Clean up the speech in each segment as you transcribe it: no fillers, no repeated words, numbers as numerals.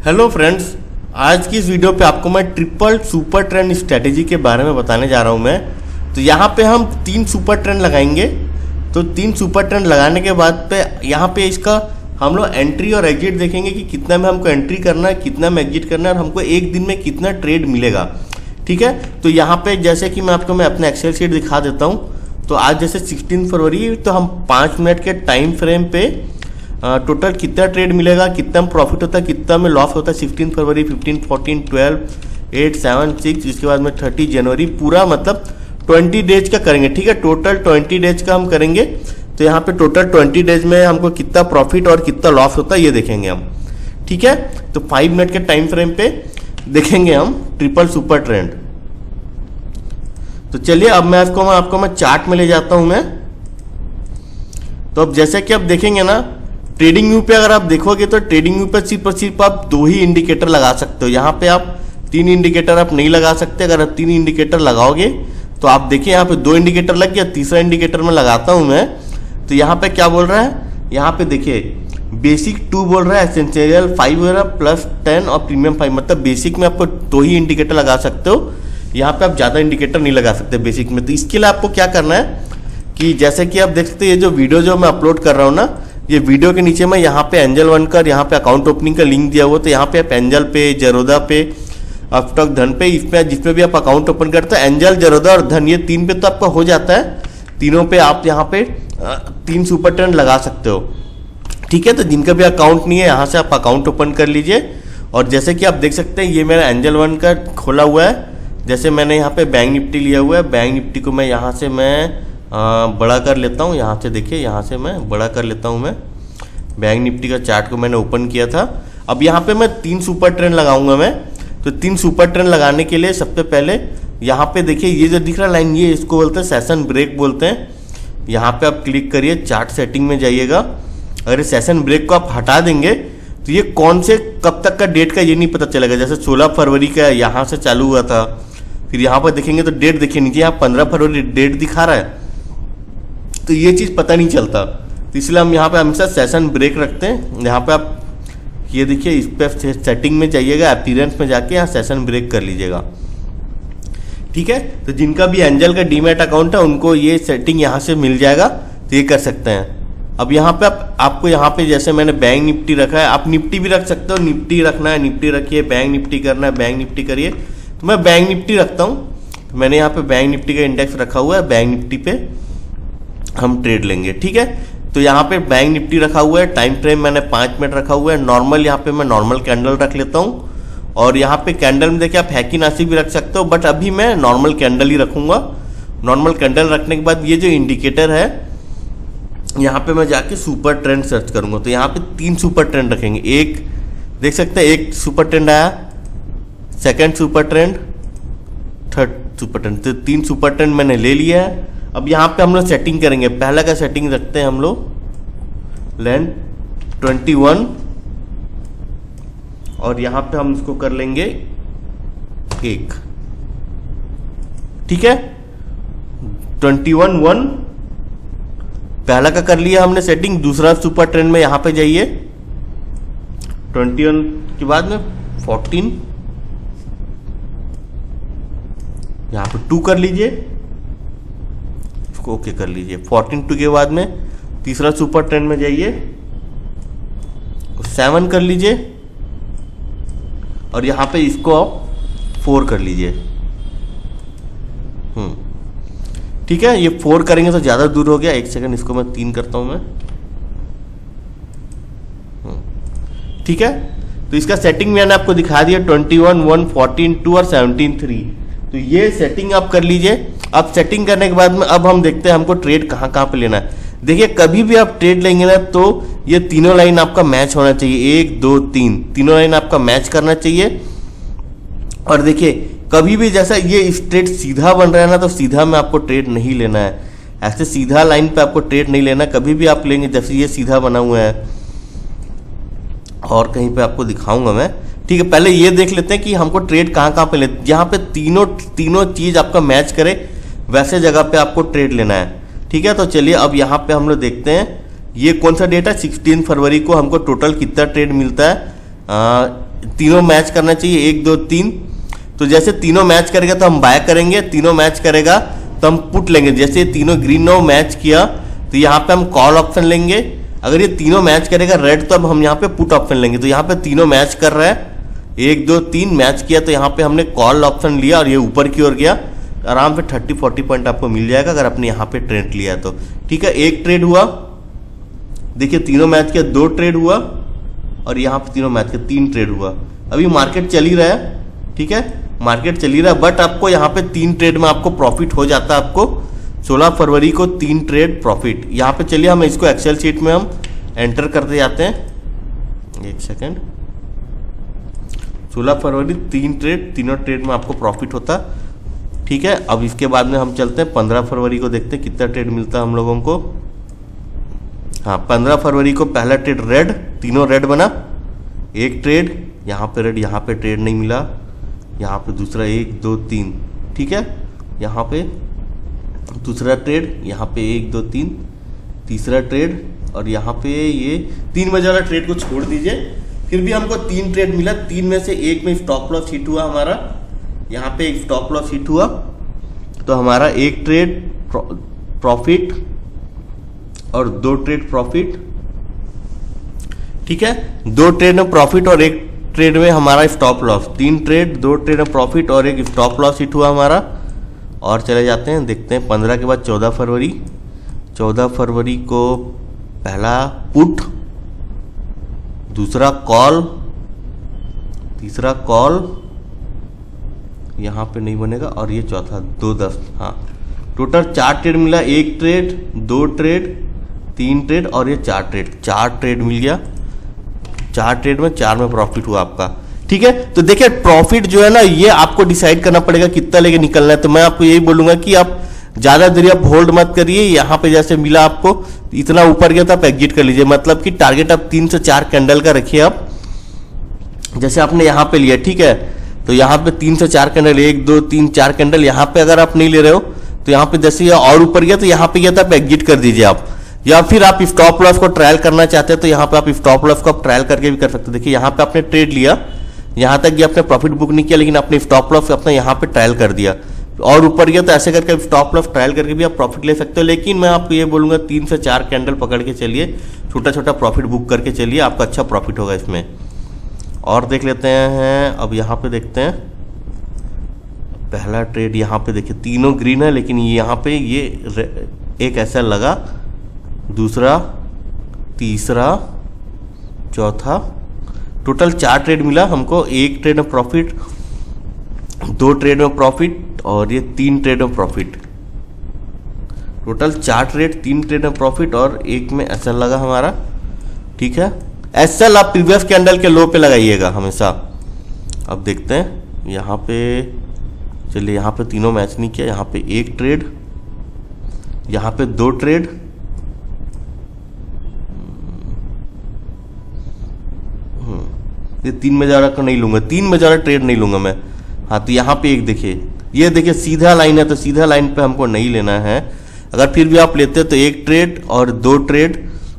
Hello friends, आज की इस वीडियो पे आपको मैं ट्रिपल सुपर ट्रेंड स्ट्रेटेजी के बारे में बताने जा रहा हूँ मैं। तो यहाँ पे हम 3 सुपर ट्रेंड लगाएंगे। तो 3 सुपर ट्रेंड लगाने के बाद पे यहाँ पे इसका हम लोग एंट्री और एग्जिट देखेंगे कि कितना में हमको एंट्री करना है, कितना में एग्जिट करना है और हमको एक दिन में कितना ट्रेड मिलेगा। ठीक है, तो यहाँ पे जैसे कि मैं आपको अपना एक्सेल शीट दिखा देता हूँ। तो आज जैसे 16 फरवरी, तो हम 5 मिनट के टाइम फ्रेम पे टोटल कितना ट्रेड मिलेगा, कितना में प्रॉफिट होता है, कितना में लॉस होता है, 16 फरवरी, 15, 14, 12, 8, 7, 6, इसके बाद में 30 जनवरी, पूरा मतलब 20 डेज का करेंगे। ठीक है, टोटल 20 डेज का हम करेंगे। तो यहाँ पे टोटल 20 डेज में हमको कितना प्रॉफिट और कितना लॉस होता है ये देखेंगे हम। ठीक है, तो 5 मिनट के टाइम फ्रेम पे देखेंगे हम ट्रिपल सुपर ट्रेंड। तो चलिए अब मैं आपको चार्ट में ले जाता हूं मैं। तो अब जैसे कि आप देखेंगे ना, ट्रेडिंग व्यू पे अगर आप देखोगे तो ट्रेडिंग व्यू पे सिर्फ आप 2 ही इंडिकेटर लगा सकते हो। यहाँ पे आप 3 इंडिकेटर आप नहीं लगा सकते। अगर आप 3 इंडिकेटर लगाओगे तो आप देखिए यहाँ पे 2 इंडिकेटर लग गया, तीसरा इंडिकेटर में लगाता हूं मैं। तो यहाँ पे क्या बोल रहा है, यहाँ पे देखिए बेसिक 2 बोल रहा है, एसेंशियल 5 हो रहा है, प्लस 10 और प्रीमियम 5। मतलब बेसिक में आपको 2 ही इंडिकेटर लगा सकते हो। यहाँ पे आप ज़्यादा इंडिकेटर नहीं लगा सकते बेसिक में। तो इसके लिए आपको क्या करना है कि जैसे कि आप देख सकते हैं, ये जो वीडियो जो मैं अपलोड कर रहा हूँ ना, ये वीडियो के नीचे मैं यहाँ पे एंजल वन का, यहाँ पे अकाउंट ओपनिंग का लिंक दिया हुआ। तो यहाँ पे आप एंजल पे, जरोदा पे, अपस्टॉक, धन पे, इसमें जिसमें भी आप अकाउंट ओपन करते हैं, एंजल, जरोदा और धन, ये 3 पे तो आपका हो जाता है। तीनों पे आप यहाँ पे 3 सुपर ट्रेंड लगा सकते हो। ठीक है, तो जिनका भी अकाउंट नहीं है यहाँ से आप अकाउंट ओपन कर लीजिए। और जैसे कि आप देख सकते हैं, ये मेरा एंजल वन का खोला हुआ है। जैसे मैंने यहाँ पे बैंक निफ्टी लिया हुआ है, बैंक निफ्टी को मैं यहाँ से बड़ा कर लेता हूँ। यहाँ से देखिए, यहाँ से मैं बड़ा कर लेता हूँ मैं। बैंक निफ्टी का चार्ट को मैंने ओपन किया था। अब यहाँ पे मैं 3 सुपर ट्रेंड लगाऊंगा मैं। तो 3 सुपर ट्रेंड लगाने के लिए सबसे पहले यहाँ पे देखिए, ये जो दिख रहा लाइन, ये इसको बोलते हैं सेशन ब्रेक बोलते हैं। यहाँ पे आप क्लिक करिए, चार्ट सेटिंग में जाइएगा। अगर इस सेशन ब्रेक को आप हटा देंगे तो ये कौन से कब तक का डेट का ये नहीं पता चलेगा। जैसे 16 फरवरी का यहाँ से चालू हुआ था, फिर यहाँ पर देखेंगे तो डेट देखिए नीचे, यहाँ 15 फरवरी डेट दिखा रहा है। तो ये चीज़ पता नहीं चलता। तो इसलिए हम यहाँ पे हमेशा सेशन ब्रेक रखते हैं। यहाँ पे आप ये देखिए, इस पे सेटिंग में जाइएगा, अपीयरेंस में जाके यहाँ सेशन ब्रेक कर लीजिएगा। ठीक है, तो जिनका भी एंजल का डीमैट अकाउंट है उनको ये सेटिंग यहाँ से मिल जाएगा, तो ये कर सकते हैं। अब यहाँ पे आपको यहाँ पे जैसे मैंने बैंक निफ्टी रखा है, आप निफ्टी भी रख सकते हो। निफ्टी रखना है निफ्टी रखिए, बैंक निफ्टी करना है बैंक निफ्टी करिए। तो मैं बैंक निफ्टी रखता हूँ। तो मैंने यहाँ पे बैंक निफ्टी का इंडेक्स रखा हुआ है, बैंक निफ्टी पे हम ट्रेड लेंगे। ठीक है, तो यहाँ पे बैंक निफ्टी रखा हुआ है, टाइम फ्रेम मैंने 5 मिनट रखा हुआ है। नॉर्मल यहाँ पे मैं नॉर्मल कैंडल रख लेता हूँ। और यहाँ पे कैंडल में देखिए आप हैकी नासी भी रख सकते हो, बट अभी मैं नॉर्मल कैंडल ही रखूंगा। नॉर्मल कैंडल रखने के बाद ये जो इंडिकेटर है, यहाँ पे मैं जाके सुपर ट्रेंड सर्च करूंगा। तो यहाँ पे 3 सुपर ट्रेंड रखेंगे। एक देख सकते हैं, एक सुपर ट्रेंड आया, second super trend, third super trend. तो 3 सुपर ट्रेंड मैंने ले लिया है। अब यहाँ पे हम लोग सेटिंग करेंगे। पहला का सेटिंग रखते हैं हम लोग लेंथ 21, और यहाँ पे हम इसको कर लेंगे 1। ठीक है, 21 पहला का कर लिया हमने सेटिंग। दूसरा सुपर ट्रेंड में यहाँ पे जाइए, 21 के बाद में 14, यहाँ पे 2 कर लीजिए, इसको ओके कर लीजिए। 14 के बाद में तीसरा सुपर ट्रेंड में जाइए, 7 कर लीजिए, और यहाँ पे इसको आप 4 कर लीजिए। ठीक है, ये 4 करेंगे तो ज़्यादा दूर हो गया। 1 सेकंड, इसको मैं 3 करता हूँ मैं। ठीक है, तो इसका सेटिंग मैंने आपको दिखा दिया, 21, 1, 14, 2 और 17, 3। तो ये सेटिंग आप कर लीजिए। अब सेटिंग करने के बाद में अब हम देखते हैं हमको ट्रेड कहाँ पे लेना है। देखिए, कभी भी आप ट्रेड लेंगे ना, तो ये तीनों लाइन आपका मैच होना चाहिए। 1, 2, 3 तीनों लाइन आपका मैच करना चाहिए। और देखिए, कभी भी जैसा ये स्ट्रेट सीधा बन रहा है ना, तो सीधा में आपको ट्रेड नहीं लेना है। ऐसे सीधा लाइन पे आपको ट्रेड नहीं लेना। कभी भी आप लेंगे, जैसे ये सीधा बना हुआ है, और कहीं पे आपको दिखाऊंगा मैं। ठीक है, पहले ये देख लेते हैं कि हमको ट्रेड कहाँ पे ले, जहाँ पे तीनों चीज आपका मैच करे वैसे जगह पे आपको ट्रेड लेना है। ठीक है, तो चलिए अब यहाँ पे हम लोग देखते हैं ये कौन सा डेट है। 16 फरवरी को हमको टोटल कितना ट्रेड मिलता है। तीनों मैच करना चाहिए, 1 2 3। तो जैसे तीनों मैच करेगा तो हम बाय करेंगे, तीनों मैच करेगा तो हम पुट लेंगे। जैसे तीनों ग्रीन नो मैच किया तो यहाँ पे हम कॉल ऑप्शन लेंगे। अगर ये तीनों मैच करेगा रेड तो अब हम यहाँ पे पुट ऑप्शन लेंगे। तो यहाँ पे तीनों मैच कर रहा है, 1 2 3 मैच किया तो यहाँ पे हमने कॉल ऑप्शन लिया और ये ऊपर की ओर गया। आराम से 30-40 पॉइंट आपको मिल जाएगा अगर आपने यहाँ पे ट्रेड लिया तो। ठीक है, एक ट्रेड हुआ, देखिए तीनों मैच किया, 2 ट्रेड हुआ और यहाँ पे तीनों मैच किया, 3 ट्रेड हुआ। अभी मार्केट चल ही रहा है, ठीक है, मार्केट चल ही रहा है, बट आपको यहाँ पे 3 ट्रेड में आपको प्रॉफिट हो जाता है। आपको 16 फरवरी को 3 ट्रेड प्रॉफिट। यहाँ पे चलिए हम इसको एक्सेल शीट में हम एंटर करते जाते हैं। एक सेकेंड, 16 फरवरी 3 ट्रेड, तीनों ट्रेड में आपको प्रॉफिट होता। ठीक है, अब इसके बाद में हम चलते हैं 15 फरवरी को, देखते हैं कितना ट्रेड मिलता है हम लोगों को। हाँ, 15 फरवरी को पहला ट्रेड रेड, तीनों रेड बना, एक ट्रेड यहाँ पे रेड, यहाँ पे ट्रेड नहीं मिला, यहाँ पे दूसरा 1 2 3। ठीक है, यहाँ पे दूसरा ट्रेड, यहाँ पे 1 2 3, तीसरा ट्रेड और यहाँ पे ये 3 बजे वाला ट्रेड को छोड़ दीजिए। फिर भी हमको 3 ट्रेड मिला, 3 में से एक में स्टॉप लॉस हिट हुआ हमारा, यहाँ पे एक स्टॉप लॉस हिट हुआ तो हमारा एक ट्रेड प्रॉफिट और 2 ट्रेड प्रॉफिट। ठीक है, 2 ट्रेड में प्रॉफिट और एक ट्रेड में हमारा स्टॉप लॉस, 3 ट्रेड, 2 ट्रेड में प्रॉफिट और एक स्टॉप लॉस हिट हुआ हमारा। और चले जाते हैं, देखते हैं 15 के बाद 14 फरवरी। 14 फरवरी को पहला पुट, दूसरा कॉल, तीसरा कॉल, यहाँ पे नहीं बनेगा और ये चौथा 2 10। हाँ, टोटल 4 ट्रेड मिला, 1 ट्रेड, 2 ट्रेड, 3 ट्रेड और ये 4 ट्रेड, 4 ट्रेड मिल गया। 4 ट्रेड में 4 में प्रॉफिट हुआ आपका। ठीक है, तो देखिए प्रॉफिट जो है ना, ये आपको डिसाइड करना पड़ेगा कितना लेके निकलना है। तो मैं आपको यही बोलूंगा कि आप ज्यादा देर आप होल्ड मत करिए। यहाँ पे जैसे मिला आपको इतना ऊपर गया तो आप एग्जिट कर लीजिए, मतलब कि टारगेट आप 3 से 4 कैंडल का रखिए आप। जैसे आपने यहाँ पे लिया, ठीक है, तो यहाँ पे 3 से 4 कैंडल, 1 2 3 4 कैंडल। यहाँ पे अगर आप नहीं ले रहे हो तो यहाँ पे जैसे और ऊपर गया तो यहाँ पे गया तो आप एग्जिट कर दीजिए आप। या फिर आप स्टॉप लॉस को ट्रायल करना चाहते हैं तो यहाँ पे आप स्टॉप लॉस को आप ट्रायल करके भी कर सकते हैं। देखिए यहाँ पे आपने ट्रेड लिया, यहाँ तक ये आपने प्रॉफिट बुक नहीं किया, लेकिन आपने स्टॉप लॉस अपना यहाँ पे ट्रायल कर दिया और ऊपर गया तो ऐसे करके स्टॉप लॉस ट्रायल करके भी आप प्रॉफिट ले सकते हो। लेकिन मैं आपको ये बोलूँगा 3 से 4 कैंडल पकड़ के चलिए, छोटा छोटा प्रॉफिट बुक करके चलिए, आपका अच्छा प्रॉफिट होगा इसमें। और देख लेते हैं, अब यहाँ पे देखते हैं पहला ट्रेड। यहाँ पे देखिए तीनों ग्रीन है, लेकिन यहाँ पे ये एक ऐसा लगा, दूसरा, तीसरा, चौथा, टोटल 4 ट्रेड मिला हमको। 1 ट्रेड में प्रॉफिट, 2 ट्रेड में प्रॉफिट और ये 3 ट्रेड में प्रॉफिट। टोटल 4 ट्रेड, 3 ट्रेड में प्रॉफिट और एक में एसएल लगा हमारा। ठीक है, एसएल आप प्रीवियस कैंडल के लो पे लगाइएगा हमेशा। अब देखते हैं यहाँ पे, चलिए यहाँ पे तीनों मैच नहीं किया, यहाँ पे 1 ट्रेड, यहाँ पे 2 ट्रेड, ये 3 में ज़्यादा का नहीं लूंगा, 3 में ज़्यादा ट्रेड नहीं लूंगा मैं। हाँ, तो यहाँ पे एक देखिए, ये देखिए सीधा लाइन है, तो सीधा लाइन पे हमको नहीं लेना है। अगर फिर भी आप लेते हैं तो 1 ट्रेड और 2 ट्रेड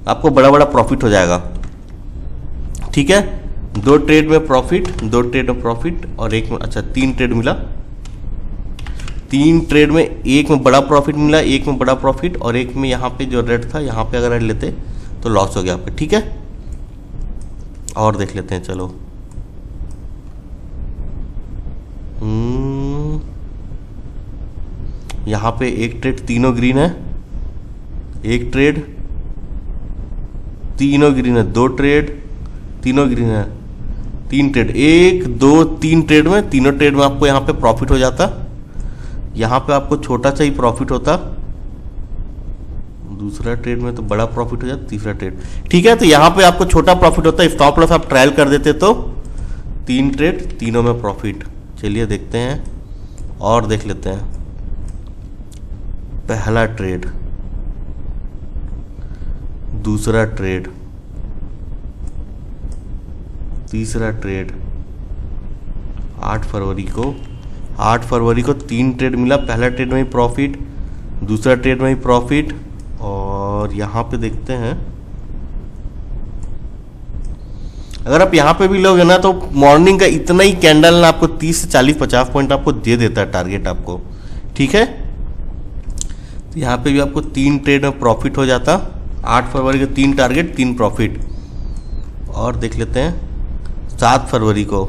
आपको बड़ा बड़ा प्रॉफिट हो जाएगा। ठीक है, 2 ट्रेड में प्रॉफिट, 2 ट्रेड में प्रॉफिट और एक में, अच्छा 3 ट्रेड मिला। 3 ट्रेड में एक में बड़ा प्रॉफिट मिला, एक में बड़ा प्रॉफिट और एक में यहाँ पे जो रेड था, यहाँ पे अगर लेते तो लॉस हो गया आपका। ठीक है, और देख लेते हैं, चलो यहाँ पे 1 ट्रेड, तीनों ग्रीन है, 1 ट्रेड, तीनों ग्रीन है, 2 ट्रेड, तीनों ग्रीन है, 3 ट्रेड, 1 2 3 ट्रेड में, तीनों ट्रेड में आपको यहाँ पे प्रॉफिट हो जाता। यहाँ पे आपको छोटा सा ही प्रॉफिट होता, दूसरा ट्रेड में तो बड़ा प्रॉफिट हो जाता, तीसरा ट्रेड। ठीक है, तो यहाँ पे आपको छोटा प्रॉफिट होता है, स्टॉप लॉस आप ट्रायल कर देते तो 3 ट्रेड, तीनों में प्रॉफिट। चलिए देखते हैं और देख लेते हैं। पहला ट्रेड, दूसरा ट्रेड, तीसरा ट्रेड, 8 फरवरी को 3 ट्रेड मिला। पहला ट्रेड में ही प्रॉफिट, दूसरा ट्रेड में ही प्रॉफिट और यहाँ पे देखते हैं अगर आप यहाँ पे भी लोगे ना तो मॉर्निंग का इतना ही कैंडल ना आपको 30 से 40-50 पॉइंट आपको दे देता है टारगेट आपको, ठीक है। तो यहाँ पे भी आपको 3 ट्रेड में प्रॉफिट हो जाता। 8 फरवरी के 3 टारगेट 3 प्रॉफिट। और देख लेते हैं 7 फरवरी को,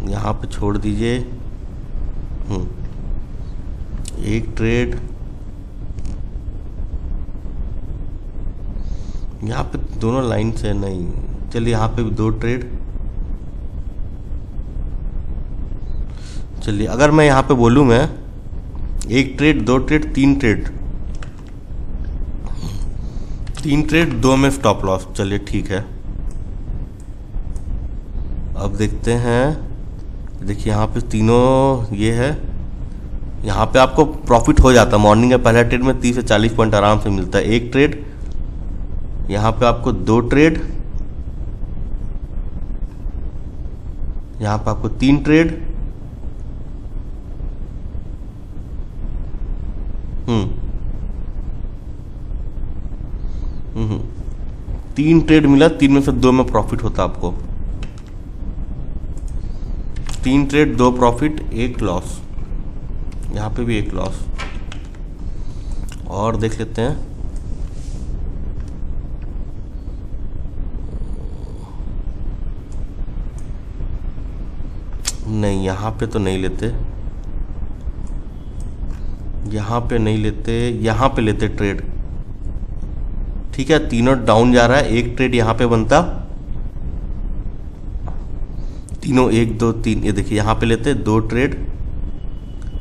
यहाँ पे छोड़ दीजिए। एक ट्रेड, यहाँ पे दोनों लाइन से नहीं, चलिए यहाँ पे भी 2 ट्रेड। चलिए अगर मैं यहाँ पे बोलूँ मैं 1 ट्रेड 2 ट्रेड 3 ट्रेड, 3 ट्रेड 2 में स्टॉप लॉस, चलिए ठीक है। अब देखते हैं, देखिए यहाँ पे तीनों ये है, यहाँ पे आपको प्रॉफिट हो जाता है। मॉर्निंग का पहला ट्रेड में 30 से 40 पॉइंट आराम से मिलता है। 1 ट्रेड, यहाँ पे आपको 2 ट्रेड, यहाँ पे आपको 3 ट्रेड, 3 ट्रेड मिला, 3 में से 2 में प्रॉफिट होता आपको। 3 ट्रेड 2 प्रॉफिट 1 लॉस, यहाँ पे भी 1 लॉस। और देख लेते हैं, नहीं यहाँ पे तो नहीं लेते, यहाँ पे नहीं लेते, यहाँ पे लेते ट्रेड, ठीक है। तीनों डाउन जा रहा है, 1 ट्रेड यहाँ पे बनता, तीनों 1 2 3, ये देखिए यहाँ पे लेते 2 ट्रेड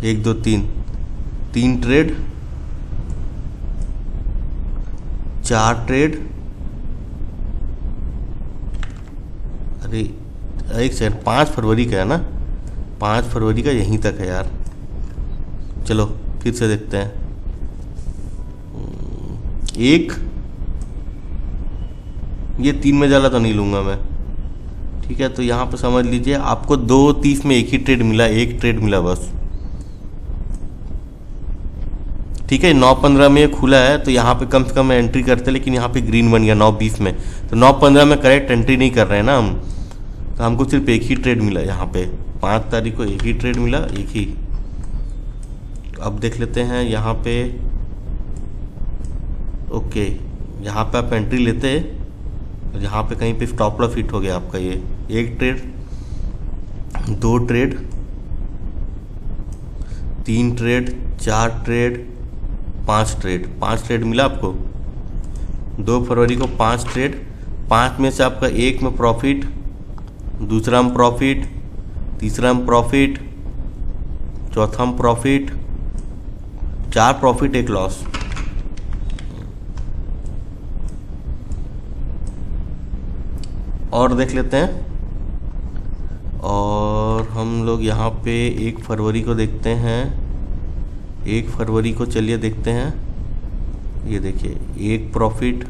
1 2 3, 3 ट्रेड, 4 ट्रेड, अरे एक सेकंड, 5 फरवरी का है ना, 5 फरवरी का यहीं तक है यार। चलो फिर से देखते हैं। 1, ये 3 में ज़्यादा तो नहीं लूँगा मैं, ठीक है। तो यहाँ पे समझ लीजिए आपको 2:30 में 1 ही ट्रेड मिला, 1 ट्रेड मिला बस, ठीक है। 9:15 में ये खुला है तो यहाँ पे कम से कम एंट्री करते, लेकिन यहाँ पे ग्रीन बन गया 9:20 में, तो 9:15 में करेक्ट एंट्री नहीं कर रहे हैं ना हम, तो हमको सिर्फ 1 ही ट्रेड मिला यहाँ पे। 5 तारीख को 1 ही ट्रेड मिला, 1 ही। अब देख लेते हैं यहाँ पे, ओके, यहाँ पे आप एंट्री लेते, यहाँ पे कहीं पे स्टॉप लॉस हिट हो गया आपका। ये 1 trade 2 trade 3 trade 4 trade 5 trade, 5 trade मिला आपको। 2 फरवरी को 5 ट्रेड, 5 में से आपका 1 में प्रॉफिट, दूसरा में प्रॉफिट, तीसरा में प्रॉफिट, चौथा में प्रॉफिट, 4 प्रॉफिट 1 लॉस। और देख लेते हैं, और हम लोग यहाँ पे 1 फरवरी को देखते हैं। 1 फरवरी को चलिए देखते हैं, ये देखिए 1 प्रॉफिट,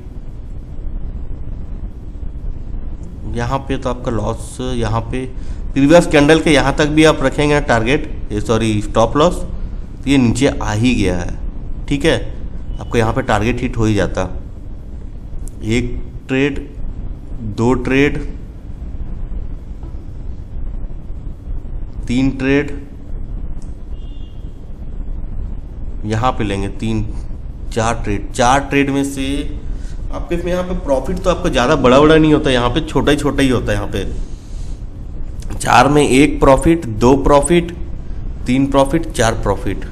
यहाँ पे तो आपका लॉस, यहाँ पे प्रीवियस कैंडल के यहाँ तक भी आप रखेंगे ना टारगेट, ये सॉरी स्टॉप लॉस, तो ये नीचे आ ही गया है, ठीक है। आपको यहाँ पे टारगेट हिट हो ही जाता। 1 ट्रेड 2 ट्रेड 3 ट्रेड, यहाँ पे लेंगे 3 4 ट्रेड, 4 ट्रेड में से आपके इसमें यहाँ पे प्रॉफिट तो आपको ज़्यादा बड़ा बड़ा नहीं होता, यहाँ पे छोटा ही होता है। यहाँ पे 4 में 1 profit 2 profit 3 profit 4 profit,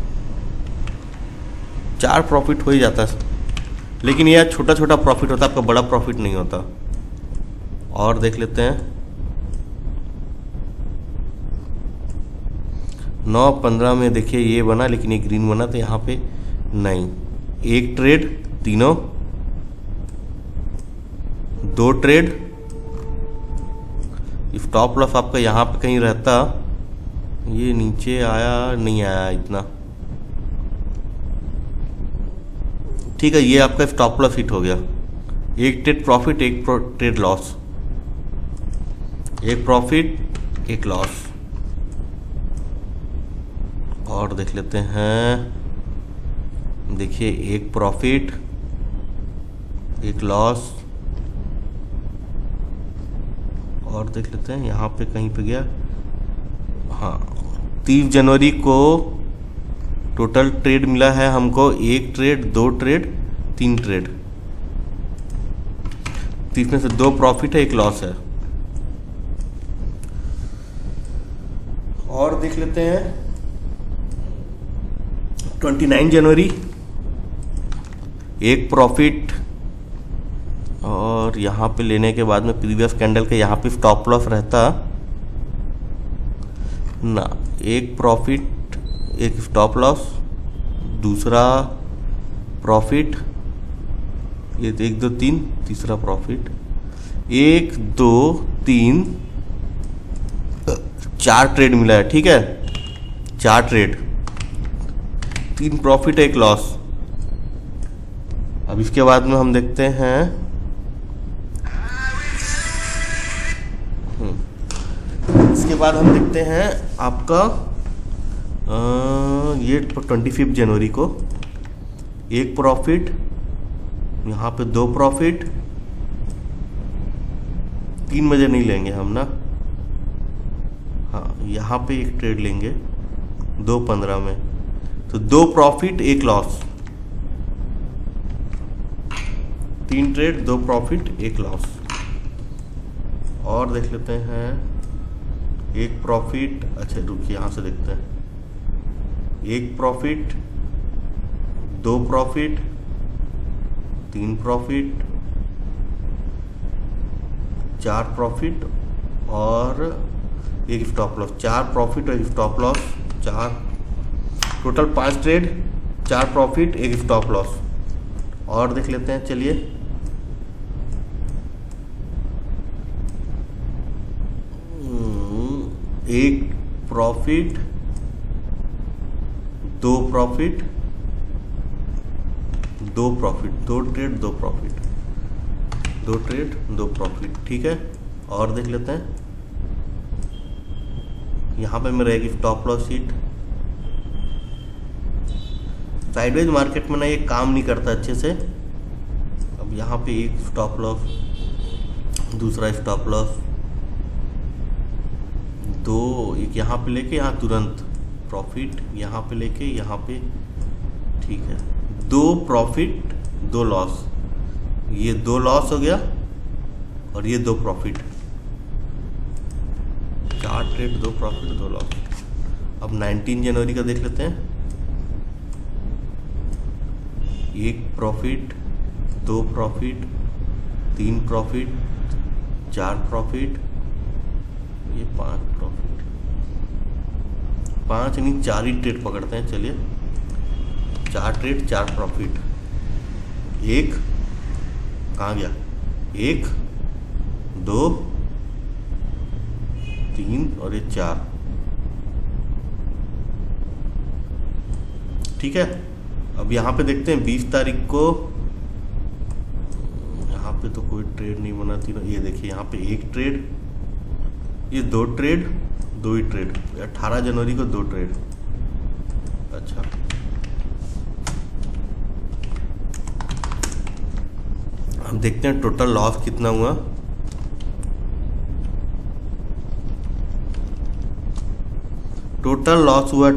4 profit हो ही जाता है, लेकिन यह छोटा छोटा प्रॉफिट होता है, आपका बड़ा प्रॉफिट नहीं होता। और देख लेते हैं, 9:15 में देखिए ये बना, लेकिन ये ग्रीन बना, तो यहाँ पे नहीं। 1 ट्रेड तीनों, 2 ट्रेड, स्टॉप लॉस आपका यहाँ पे कहीं रहता, ये नीचे आया नहीं आया इतना, ठीक है। ये आपका स्टॉप लॉस हिट हो गया। 1 trade profit 1 trade loss, 1 profit 1 loss. और देख लेते हैं, देखिए 1 प्रॉफिट 1 लॉस, और देख लेते हैं यहाँ पे कहीं पे गया। हाँ, 30 जनवरी को टोटल ट्रेड मिला है हमको 1 ट्रेड, 2 ट्रेड, 3 ट्रेड। तो इसमें से 2 प्रॉफिट है, 1 लॉस है। और देख लेते हैं 29 जनवरी 1 प्रॉफिट, और यहाँ पे लेने के बाद में प्रीवियस कैंडल के यहाँ पे स्टॉप लॉस रहता ना, 1 प्रॉफिट 1 स्टॉप लॉस, दूसरा प्रॉफिट ये 1 2 3, तीसरा प्रॉफिट 1 2 3 4 ट्रेड मिला है। ठीक है, 4 ट्रेड, 3 प्रॉफिट 1 लॉस। अब इसके बाद में हम देखते हैं इसके बाद हम देखते हैं आपका ये 25 जनवरी को 1 प्रॉफिट, यहाँ पे 2 प्रॉफिट, 3 बजे नहीं लेंगे हम ना। हाँ, यहाँ पे 1 ट्रेड लेंगे 2:15 में, तो 2 profit 1 loss, 3 trade 2 profit 1 loss. और देख लेते हैं 1 प्रॉफिट, अच्छा रुकिए यहाँ से देखते हैं, 1 प्रॉफिट, 2 प्रॉफिट, 3 प्रॉफिट, 4 प्रॉफिट और 1 स्टॉप लॉस। 4 प्रॉफिट और 1 stop loss, 4 total 5 trade, 4 profit 1 stop loss. और देख लेते हैं, चलिए 1 profit, 2 profit, 2 profit, 2 trade 2 profit, 2 trade 2 profit. ठीक है, और देख लेते हैं यहाँ पे मेरा एक stop loss sheet. Sideways market में ना ये काम नहीं करता अच्छे से। अब यहाँ पे 1 स्टॉप लॉस, दूसरा स्टॉप लॉस, 2 एक यहाँ पे लेके यहाँ तुरंत प्रॉफिट, यहाँ पे लेके यहाँ पे। ठीक है, 2 प्रॉफिट 2 लॉस, ये 2 लॉस हो गया और ये 2 प्रॉफिट, 4 ट्रेड 2 प्रॉफिट 2 लॉस। अब 19 जनवरी का देख लेते हैं, 1 प्रॉफिट, 2 प्रॉफिट, 3 प्रॉफिट, 4 प्रॉफिट, ये 5 प्रॉफिट, 5 नहीं 4 ही ट्रेड पकड़ते हैं। चलिए 4 ट्रेड 4 प्रॉफिट, 1 कहाँ गया, 1 2 3 और ये 4। ठीक है, अब यहाँ पे देखते हैं 20 तारीख को, यहाँ पे तो कोई ट्रेड नहीं बना थी ना। ये देखिए यहाँ पे 1 ट्रेड, ये 2 ट्रेड, 2 ही ट्रेड, 18 जनवरी को 2 ट्रेड। अच्छा, हम देखते हैं टोटल लॉस कितना हुआ। टोटल लॉस हुआ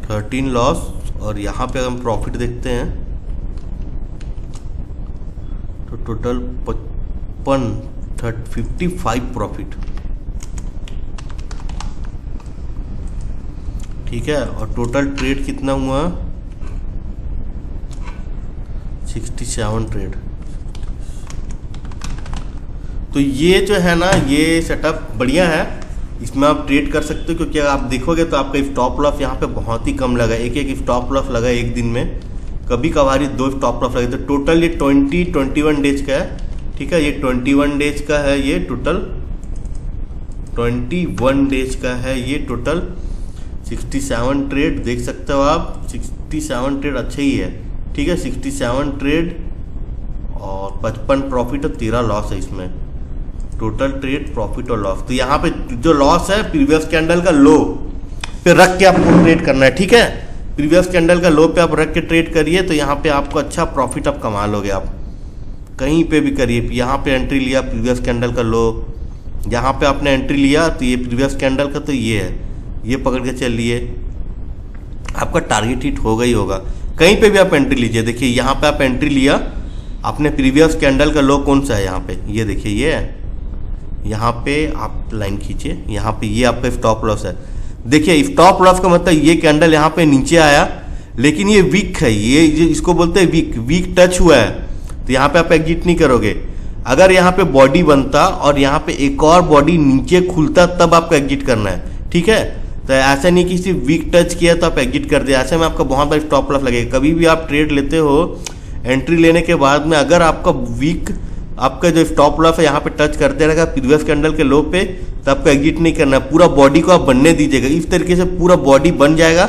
13 लॉस। और यहाँ पे हम प्रॉफिट देखते हैं तो टोटल 55 प्रॉफिट। ठीक है, और टोटल ट्रेड कितना हुआ, 67 ट्रेड। तो ये जो है ना, ये सेटअप बढ़िया है, इसमें आप ट्रेड कर सकते हो। क्योंकि आप देखोगे तो आपका स्टॉप लॉस यहाँ पे बहुत ही कम लगा, एक स्टॉप लॉस लगा एक दिन में, कभी कभार ही 2 स्टॉप लॉस लगे। तो टोटल ये 21 डेज का है। ठीक है, ये 21 डेज का है, ये टोटल 21 डेज का है, ये टोटल 67 ट्रेड देख सकते हो आप। 67 ट्रेड अच्छा ही है। ठीक है, 67 ट्रेड और 55 प्रॉफिट और 13 लॉस है इसमें। टोटल ट्रेड प्रॉफिट और लॉस। तो यहाँ पे जो लॉस है प्रीवियस कैंडल का लो पे रख के आपको ट्रेड करना है। ठीक है, प्रीवियस कैंडल का लो पे आप रख के ट्रेड करिए, तो यहाँ पे आपको अच्छा प्रॉफिट आप कमा लोगे आप। कहीं पे भी करिए। यहाँ पे एंट्री लिया, प्रीवियस कैंडल का लो, यहाँ पे आपने एंट्री लिया तो ये प्रीवियस कैंडल का तो ये है, ये पकड़ के चल लिए, आपका टारगेट हिट होगा ही होगा। कहीं पे भी आप एंट्री लीजिए, देखिए यहाँ पे आप एंट्री लिया, आपने प्रीवियस कैंडल का लो कौन सा है यहाँ पे, ये देखिए ये है, यहाँ पे आप लाइन खींचिए, यहाँ पे ये आपका स्टॉप लॉस है। देखिए स्टॉप लॉस का मतलब ये कैंडल यहाँ पे नीचे आया लेकिन ये वीक है, ये इसको बोलते हैं वीक टच हुआ है, तो यहाँ पे आप एग्जिट नहीं करोगे। अगर यहाँ पे बॉडी बनता और यहाँ पे एक और बॉडी नीचे खुलता तब आपको एग्जिट करना है, ठीक है। तो ऐसा नहीं कि सिर्फ वीक टच किया तो आप एग्जिट कर दिया, ऐसे में आपका बहुत बड़ा स्टॉप लॉस लगेगा। कभी भी आप ट्रेड लेते हो एंट्री लेने के बाद में, अगर आपका वीक आपका जो स्टॉप लॉस है यहाँ पे टच करते रहेगा प्रीवियस कैंडल के लो पे, तो आपको एग्जिट नहीं करना है, पूरा बॉडी को आप बनने दीजिएगा। इस तरीके से पूरा बॉडी बन जाएगा,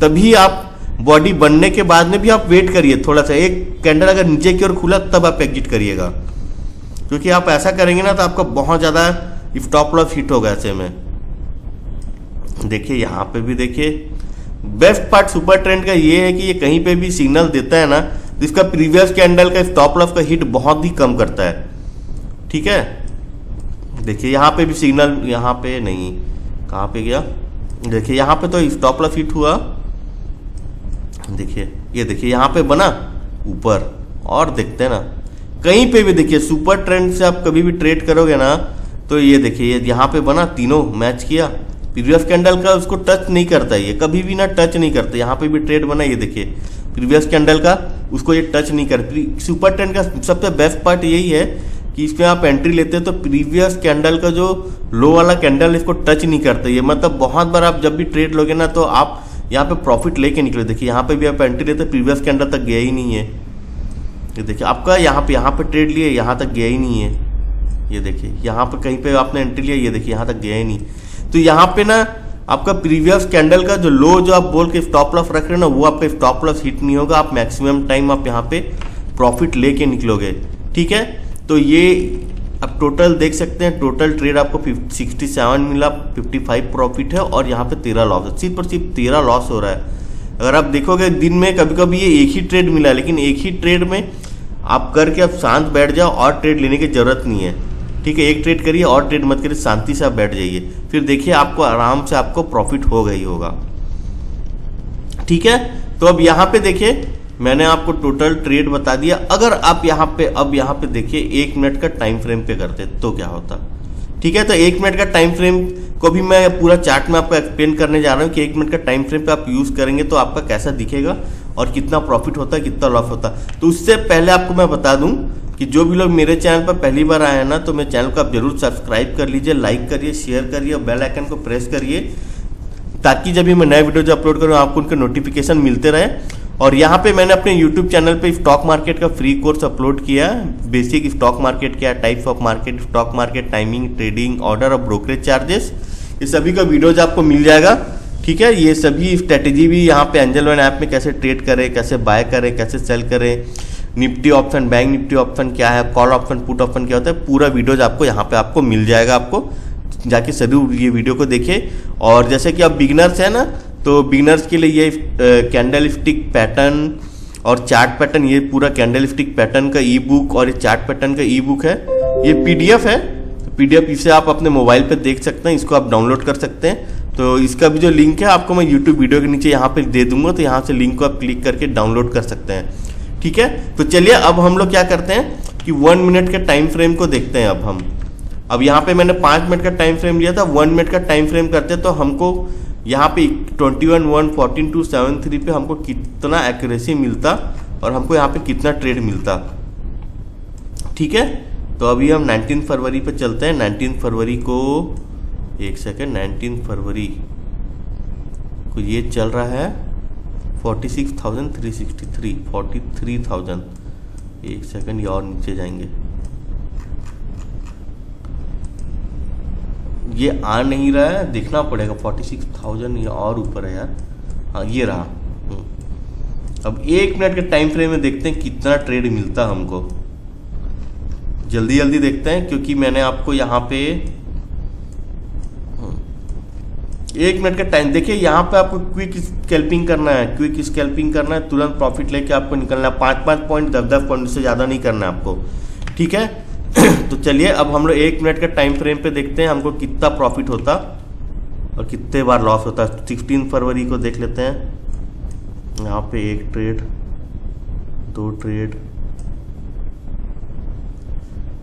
तभी आप बॉडी बनने के बाद में भी आप वेट करिए थोड़ा सा, एक कैंडल अगर नीचे की ओर खुला तब आप एग्जिट करिएगा, क्योंकि आप ऐसा करेंगे ना तो आपका बहुत ज़्यादा स्टॉप लॉस हिट होगा ऐसे में। देखिए यहाँ पे भी देखिए, बेस्ट पार्ट सुपर ट्रेंड का ये है कि ये कहीं पे भी सिग्नल देता है ना तो इसका प्रीवियस कैंडल का स्टॉप लॉस का हिट बहुत ही कम करता है, ठीक है। देखिए यहाँ पे भी सिग्नल, यहाँ पे नहीं, कहाँ पे गया, देखिए यहाँ पे तो स्टॉप लॉस हिट हुआ, देखिए ये देखिए यहाँ पे बना ऊपर, और देखते हैं ना कहीं पे भी देखिए सुपर ट्रेंड से आप कभी भी ट्रेड करोगे ना तो ये देखिए ये यहाँ पे बना, तीनों मैच किया, प्रीवियस कैंडल का उसको टच नहीं करता, ये कभी भी ना टच नहीं करता। यहाँ पे भी ट्रेड बना, ये देखिए प्रीवियस कैंडल का उसको ये टच नहीं करती। सुपर ट्रेंड का सबसे बेस्ट पार्ट यही है कि इसमें आप एंट्री लेते हैं तो प्रीवियस कैंडल का जो लो वाला कैंडल इसको टच नहीं करता, ये मतलब बहुत बार आप जब भी ट्रेड लोगे ना तो आप यहाँ पे प्रॉफिट लेके निकले। देखिए यहाँ पे भी आप एंट्री लेते प्रीवियस कैंडल तक गया ही नहीं है, ये देखिए आपका यहाँ पे ट्रेड लिए, यहाँ तक गया ही नहीं है, ये देखिए यहाँ पे कहीं पे आपने एंट्री लिया, ये देखिए यहाँ तक गया ही नहीं। तो यहाँ पे ना आपका प्रीवियस कैंडल का जो लो जो आप बोल के स्टॉप लॉस रख रहे हो ना, वो आपका स्टॉप लॉस हिट नहीं होगा, आप मैक्सिमम टाइम आप यहाँ पे प्रॉफिट लेके निकलोगे, ठीक है। तो ये आप टोटल देख सकते हैं, टोटल ट्रेड आपको 67 मिला, 55 प्रॉफिट है और यहाँ पे 13 लॉस है, सिर्फ और सिर्फ 13 लॉस हो रहा है। अगर आप देखोगे दिन में कभी कभी ये एक ही ट्रेड मिला, लेकिन एक ही ट्रेड में आप करके आप शांत बैठ जाओ और ट्रेड लेने की जरूरत नहीं है, ठीक है। एक ट्रेड करिए और ट्रेड मत करिए, शांति से आप बैठ जाइए, फिर देखिए आपको आराम से आपको प्रॉफिट होगा ही होगा, ठीक है। तो अब यहाँ पे देखिए मैंने आपको टोटल ट्रेड बता दिया। अगर आप यहाँ पे अब यहाँ पे देखिए 1 मिनट का टाइम फ्रेम पे करते तो क्या होता, ठीक है। तो 1 मिनट का टाइम फ्रेम को भी मैं पूरा चार्ट में आपको एक्सप्लेन करने जा रहा हूँ कि 1 मिनट का टाइम फ्रेम पे आप यूज करेंगे तो आपका कैसा दिखेगा और कितना प्रॉफिट होता है, कितना लॉस होता है। तो उससे पहले आपको मैं बता दूं कि जो भी लोग मेरे चैनल पर पहली बार आए हैं ना, तो मेरे चैनल को आप जरूर सब्सक्राइब कर लीजिए, लाइक करिए, शेयर करिए और बेल आइकन को प्रेस करिए, ताकि जब भी मैं नए वीडियो जो अपलोड करूँ आपको उनके नोटिफिकेशन मिलते रहे। और यहाँ पे मैंने अपने यूट्यूब चैनल पे स्टॉक मार्केट का फ्री कोर्स अपलोड किया है। बेसिक स्टॉक मार्केट क्या है, types of market, stock market, timing, trading, order और ब्रोकरेज चार्जेस, ये सभी का वीडियोज आपको मिल जाएगा, ठीक है। ये सभी स्ट्रेटेजी भी यहाँ पे एंजल वन ऐप में कैसे ट्रेड करें, कैसे बाय करें, कैसे सेल करें, Nifty option, bank Nifty option क्या है, कॉल ऑप्शन, पुट ऑप्शन क्या होता है, पूरा वीडियोज आपको यहाँ पे आपको मिल जाएगा। आपको जाके जरूर ये वीडियो को देखिए। और जैसे कि आप बिगिनर्स है ना, तो बिगिनर्स के लिए ये कैंडल स्टिक पैटर्न और चार्ट पैटर्न, ये पूरा कैंडल स्टिक पैटर्न का ई बुक और ये चार्ट पैटर्न का ई बुक है, ये पीडीएफ है। तो पीडीएफ इसे आप अपने मोबाइल पे देख सकते हैं, इसको आप डाउनलोड कर सकते हैं। तो इसका भी जो लिंक है आपको मैं यूट्यूब वीडियो के नीचे यहाँ पे दे दूंगा, तो यहाँ से लिंक को आप क्लिक करके डाउनलोड कर सकते हैं, ठीक है। तो चलिए अब हम लोग क्या करते हैं कि 1 मिनट के टाइम फ्रेम को देखते हैं। अब यहाँ पे मैंने 5 मिनट का टाइम फ्रेम लिया था, 1 मिनट का टाइम फ्रेम करते हैं तो हमको यहाँ पे 21,142.73 पे हमको कितना एक्यूरेसी मिलता और हमको यहाँ पे कितना ट्रेड मिलता, ठीक है। तो अभी हम 19 फरवरी पे चलते हैं। 19 फरवरी को, एक सेकेंड, 19 फरवरी को ये चल रहा है 46,363, 43,000। एक सेकेंड, ये और नीचे जाएंगे, ये आ नहीं रहा है, देखना पड़ेगा। 46,000 ये और ऊपर है यार, हाँ ये रहा। अब 1 मिनट के टाइम फ्रेम में देखते हैं कितना ट्रेड मिलता हमको, जल्दी जल्दी देखते हैं, क्योंकि मैंने आपको यहाँ पे 1 मिनट का टाइम देखिए, यहाँ पे आपको क्विक स्कैल्पिंग करना है, क्विक स्कैल्पिंग करना है, तुरंत प्रॉफिट लेके आपको निकलना है। 5-5 पॉइंट 10-10 पॉइंट से ज़्यादा नहीं करना है आपको, ठीक है। तो चलिए अब हम लोग 1 मिनट का टाइम फ्रेम पे देखते हैं हमको कितना प्रॉफिट होता और कितने बार लॉस होता है। 16 फरवरी को देख लेते हैं। यहाँ पे 1 ट्रेड, 2 ट्रेड,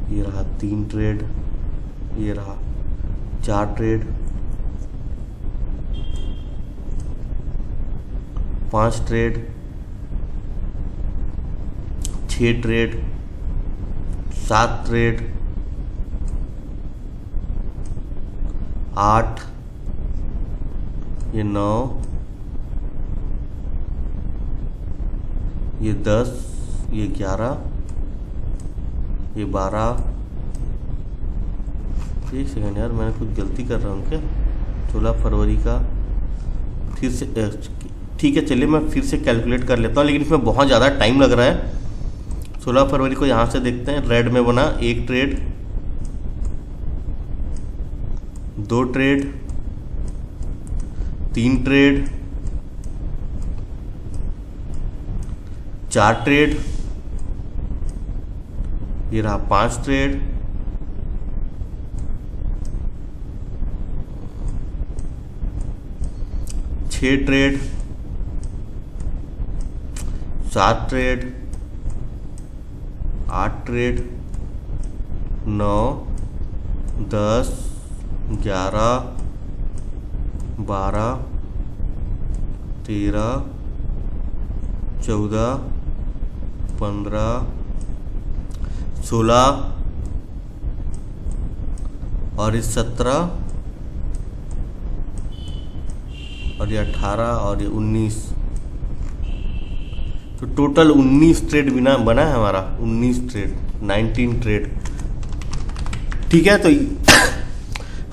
ये रहा 3 ट्रेड, ये रहा 4 ट्रेड, 5 ट्रेड, 6 ट्रेड, 7 ट्रेड, 8, ये 9, ये 10, ये 11, ये 12। एक सेकंड यार, मैंने कुछ गलती कर रहा हूँ क्या? 16 फरवरी का फिर से, ठीक है चलिए मैं फिर से कैलकुलेट कर लेता हूँ, लेकिन इसमें बहुत ज़्यादा टाइम लग रहा है। 16 फरवरी को यहाँ से देखते हैं। रेड में बना 1 ट्रेड, 2 ट्रेड, 3 ट्रेड, 4 ट्रेड, ये रहा 5 ट्रेड, 6 ट्रेड, 7 ट्रेड, 8 ट्रेड, 9, 10, 11, 12, 13, 14, 15, 16 और इस 17 और ये 18 और ये 19, तो टोटल 19 ट्रेड बना है हमारा। 19 ट्रेड, 19 ट्रेड, ठीक है। तो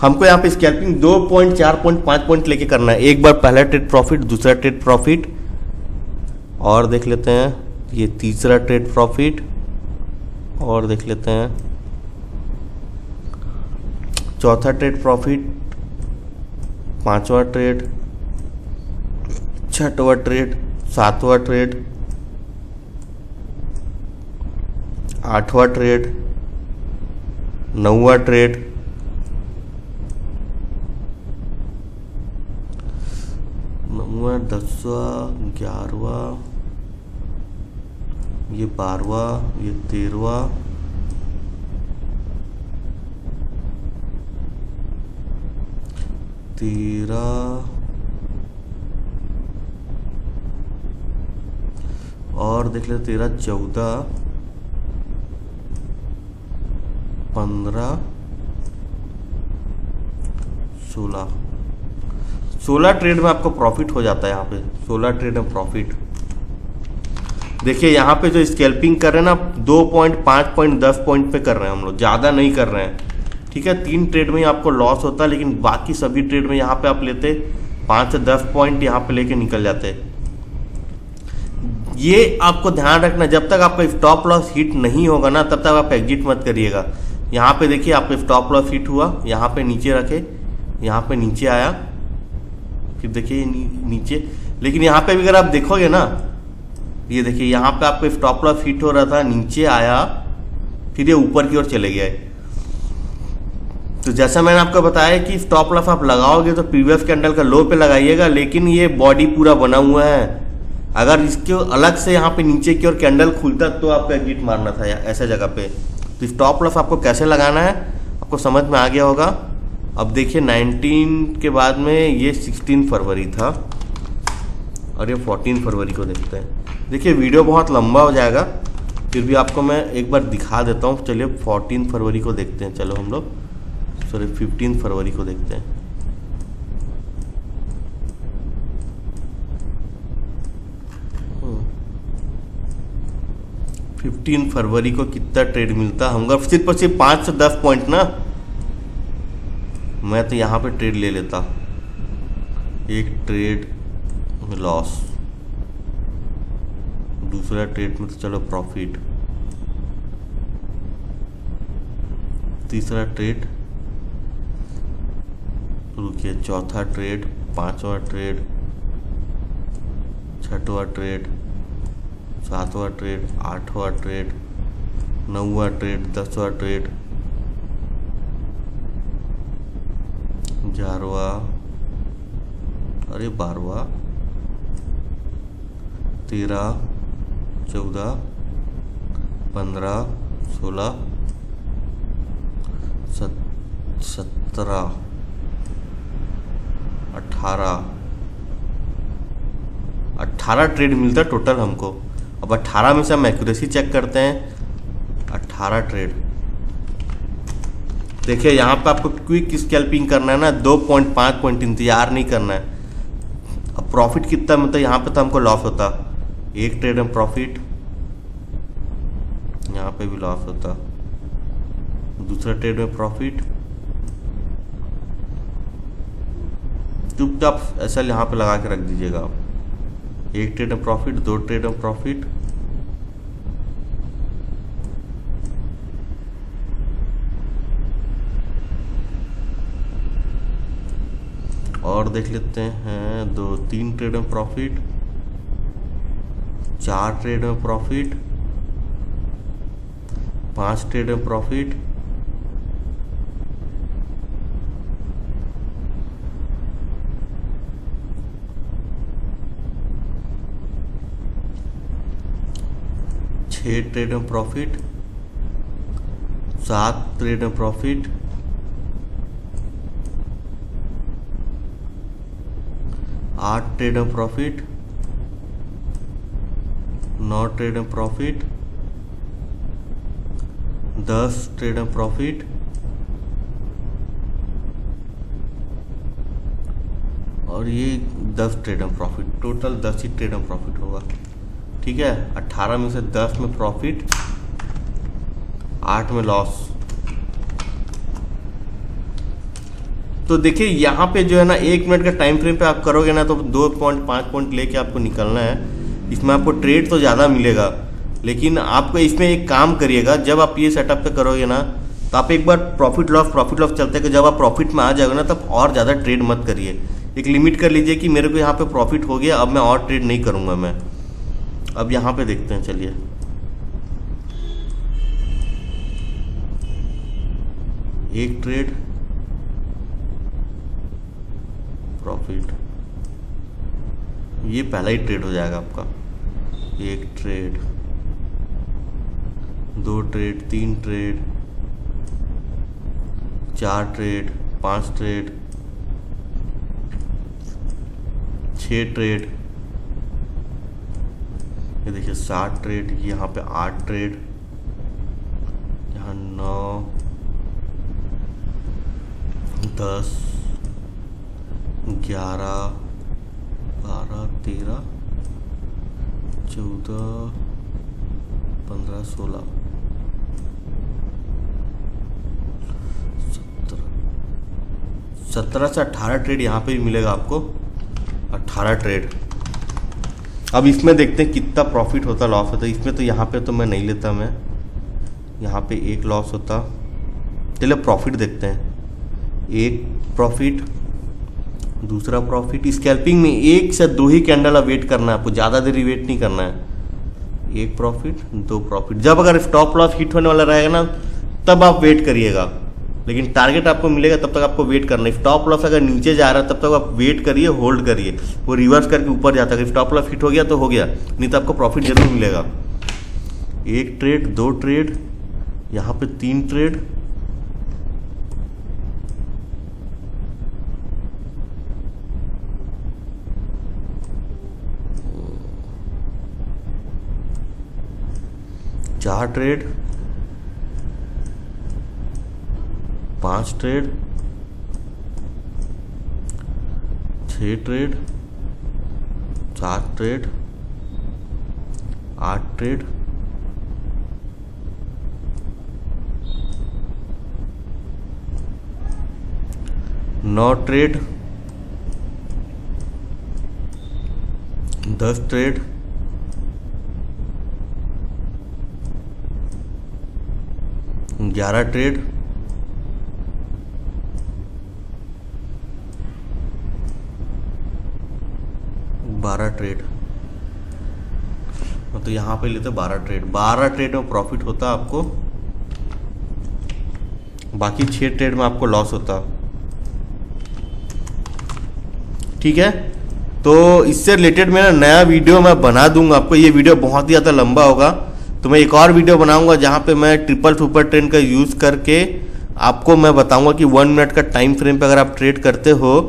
हमको यहाँ पे स्कैल्पिंग 2 पॉइंट, 4 पॉइंट, 5 पॉइंट लेके करना है। एक बार पहला ट्रेड प्रॉफिट, दूसरा ट्रेड प्रॉफिट, और देख लेते हैं ये तीसरा ट्रेड प्रॉफिट, और देख लेते हैं चौथा ट्रेड प्रॉफिट, 5वां ट्रेड, 6वां ट्रेड, 7वां ट्रेड, 8वां ट्रेड, 9वां ट्रेड, 9वां, 10वां, 11वां, ये 12वां, ये 13वां, और देख लेते 13, 14, 15, 16 ट्रेड में आपको प्रॉफिट हो जाता है। यहाँ पे 16 ट्रेड में प्रॉफिट। देखिए यहाँ पे जो स्कैल्पिंग कर रहे हैं ना, 2 पॉइंट, 5 पॉइंट, 10 पॉइंट पे कर रहे हैं हम लोग, ज़्यादा नहीं कर रहे हैं, ठीक है। 3 ट्रेड में ही आपको लॉस होता है, लेकिन बाकी सभी ट्रेड में यहाँ पे आप लेते 5 से 10 पॉइंट यहाँ पे लेके निकल जाते। ये आपको ध्यान रखना, जब तक आपका स्टॉप लॉस हिट नहीं होगा ना, तब तक आप एग्जिट मत करिएगा। यहाँ पे देखिए आपका स्टॉप लॉस हिट हुआ, यहाँ पे नीचे रखे, यहाँ पे नीचे आया, फिर देखिए नीचे, लेकिन यहाँ पे भी अगर आप देखोगे ना, ये देखिए यहाँ पे आपका स्टॉप लॉस हिट हो रहा था, नीचे आया, फिर ये ऊपर की ओर चले गया। तो जैसा मैंने आपको बताया कि स्टॉप लॉस आप लगाओगे तो प्रीवियस कैंडल का लो पे लगाइएगा, लेकिन ये बॉडी पूरा बना हुआ है। अगर इसके अलग से यहाँ पे नीचे की ओर कैंडल खुलता तो आपको एग्जिट मारना था ऐसा जगह पे। तो स्टॉप लॉस आपको कैसे लगाना है आपको समझ में आ गया होगा। अब देखिए 19 के बाद में ये 16 फरवरी था और ये 14 फरवरी को देखते हैं। देखिए वीडियो बहुत लंबा हो जाएगा, फिर भी आपको मैं एक बार दिखा देता हूँ। चलिए 14 फरवरी को देखते हैं। चलो हम लोग 15 फरवरी को देखते हैं। तो 15 फरवरी को कितना ट्रेड मिलता हमको? सिर्फ और सिर्फ 5 से 10 पॉइंट ना, मैं तो यहाँ पे ट्रेड ले लेता। एक ट्रेड में लॉस, दूसरा ट्रेड में तो चलो प्रॉफिट, तीसरा ट्रेड रुकिए, चौथा ट्रेड, पांचवा ट्रेड, छठवां ट्रेड, सातवां ट्रेड, आठवां ट्रेड, नौवां ट्रेड, 10वां ट्रेड, 11वां, अरे 12वां, 13, 14, 15, 16, 17, 18 ट्रेड मिलता है टोटल हमको। अब 18 में से हम एक्यूरेसी चेक करते हैं। 18 ट्रेड, देखिए यहाँ पे आपको क्विक स्कैल्पिंग करना है ना, 2.5 पॉइंट इंतजार नहीं करना है। अब प्रॉफिट कितना, मतलब यहाँ पे तो हमको लॉस होता, एक ट्रेड में प्रॉफिट, यहाँ पे भी लॉस होता, दूसरा ट्रेड में प्रॉफिट, चुपचाप ऐसा यहाँ पे लगा के रख दीजिएगा आप। एक ट्रेड में प्रॉफिट, दो ट्रेड में प्रॉफिट, और देख लेते हैं, 2-3 ट्रेड में प्रॉफिट, 4 ट्रेड में प्रॉफिट, 5 ट्रेड में प्रॉफिट, 6 ट्रेड में प्रॉफिट, 7 ट्रेड में प्रॉफिट, 8 ट्रेड में प्रॉफिट, 9 ट्रेड में प्रॉफिट, 10 ट्रेड में प्रॉफिट, और ये 10 ट्रेड में प्रॉफिट। टोटल 10 ही ट्रेड में प्रॉफिट होगा। ठीक है, 18 में से 10 में प्रॉफिट, 8 में लॉस। तो देखिए यहाँ पे जो है ना, 1 मिनट का टाइम फ्रेम पे आप करोगे ना तो 2.5 पॉइंट लेके आपको निकलना है। इसमें आपको ट्रेड तो ज़्यादा मिलेगा, लेकिन आपको इसमें एक काम करिएगा, जब आप ये सेटअप पे करोगे ना तो आप एक बार प्रॉफिट लॉस चलते हैं, जब आप प्रॉफिट में आ जाओगे ना तब और ज़्यादा ट्रेड मत करिए। एक लिमिट कर लीजिए कि मेरे को यहाँ पे प्रॉफिट हो गया, अब मैं और ट्रेड नहीं करूँगा मैं। अब यहाँ पे देखते हैं, चलिए एक ट्रेड प्रॉफिट, ये पहला ही ट्रेड हो जाएगा आपका। एक trade, 2 trade, 3 trade, 4 trade, 5 trade, 6 trade, ये देखिए 7 ट्रेड, यहाँ पे 8 ट्रेड, यहाँ 9, 10, 11, 12, 13, 14, 15, 16, 17 से 18 ट्रेड यहाँ पे भी मिलेगा आपको। 18 ट्रेड। अब इसमें देखते हैं कितना प्रॉफिट होता, लॉस होता है। इसमें तो यहाँ पे तो मैं नहीं लेता, मैं यहाँ पे एक लॉस होता। चलिए प्रॉफिट देखते हैं। एक प्रॉफिट, दूसरा प्रॉफिट। स्कैल्पिंग में 1 से 2 ही कैंडल वेट करना है आपको, ज़्यादा देर वेट नहीं करना है। एक प्रॉफिट, 2 प्रॉफिट। जब अगर स्टॉप लॉस हिट होने वाला रहेगा ना तब आप वेट करिएगा, लेकिन टारगेट आपको मिलेगा तब तक आपको वेट करना है। स्टॉप लॉस अगर नीचे जा रहा है तब तक आप वेट करिए, होल्ड करिए। वो रिवर्स करके ऊपर जाता है, स्टॉप लॉस हिट हो गया तो हो गया, नहीं तो आपको प्रॉफिट जरूर मिलेगा। एक ट्रेड, 2 ट्रेड, यहाँ पे 3 ट्रेड, चार trade, 5 trade, 6 trade, 7 trade, 8 trade, 9 trade, 10 trade, 11 trade, 12 trade, तो यहाँ पे लेते 12 ट्रेड में प्रॉफिट होता आपको, बाकी 6 ट्रेड में आपको लॉस होता। ठीक है, तो इससे रिलेटेड मेरा नया वीडियो मैं बना दूंगा आपको। ये वीडियो बहुत ही ज़्यादा लंबा होगा, तो मैं एक और वीडियो बनाऊंगा जहाँ पे मैं ट्रिपल सुपर ट्रेंड का यूज़ करके आपको मैं बताऊंगा कि 1 मिनट का टाइम फ्रेम पे अगर आप ट्रेड करते हो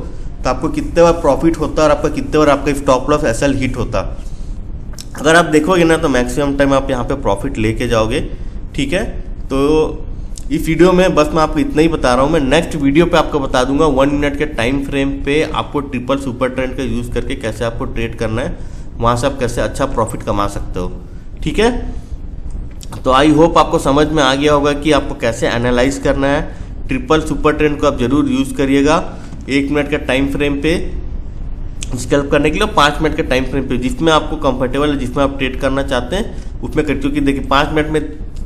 तो आपको कितने बार प्रॉफिट होता है और आपका कितने बार आपका स्टॉप लॉस एसएल हिट होता। अगर आप देखोगे ना तो मैक्सिमम टाइम आप यहाँ पे प्रॉफिट लेके जाओगे। ठीक है, तो इस वीडियो में बस मैं आपको इतना ही बता रहा हूँ। मैं नेक्स्ट वीडियो पे आपको बता दूंगा 1 मिनट के टाइम फ्रेम पे आपको ट्रिपल सुपर ट्रेंड का यूज़ करके कैसे आपको ट्रेड करना है, वहाँ से आप कैसे अच्छा प्रॉफिट कमा सकते हो। ठीक है, तो आई होप आपको समझ में आ गया होगा कि आपको कैसे एनालाइज करना है। ट्रिपल सुपर ट्रेंड को आप जरूर यूज़ करिएगा 1 मिनट के टाइम फ्रेम पे स्कैल्प करने के लिए, 5 मिनट के टाइम फ्रेम पे जिसमें आपको कंफर्टेबल है, जिसमें आप ट्रेड करना चाहते हैं उसमें कर। क्योंकि देखिए 5 मिनट में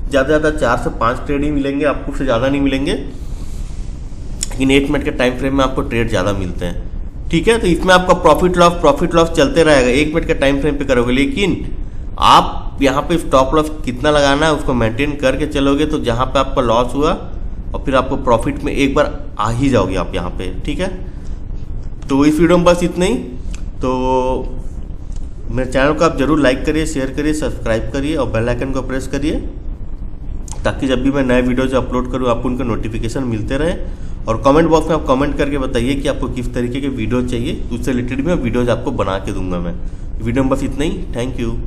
ज़्यादा 4 से 5 ट्रेड ही मिलेंगे आपको, उससे ज़्यादा नहीं मिलेंगे, लेकिन 1 मिनट के टाइम फ्रेम में आपको ट्रेड ज़्यादा मिलते हैं। ठीक है, तो इसमें आपका प्रॉफिट लॉस चलते रहेगा 1 मिनट के टाइम फ्रेम पे करोगे, लेकिन आप यहाँ पे स्टॉप लॉस कितना लगाना है उसको मेंटेन करके चलोगे तो जहाँ पे आपका लॉस हुआ और फिर आपको प्रॉफिट में एक बार आ ही जाओगे आप यहाँ पे। ठीक है, तो इस वीडियो में बस इतना ही। तो मेरे चैनल को आप जरूर लाइक करिए, शेयर करिए, सब्सक्राइब करिए और बेल आइकन को प्रेस करिए, ताकि जब भी मैं नए वीडियोज अपलोड करूँ आपको उनके नोटिफिकेशन मिलते रहे। और कमेंट बॉक्स में आप कमेंट करके बताइए कि आपको किस तरीके के वीडियो चाहिए, उससे रिलेटेड भी मैं वीडियोज आपको बना के दूंगा। मैं वीडियो में बस इतना ही। Thank you.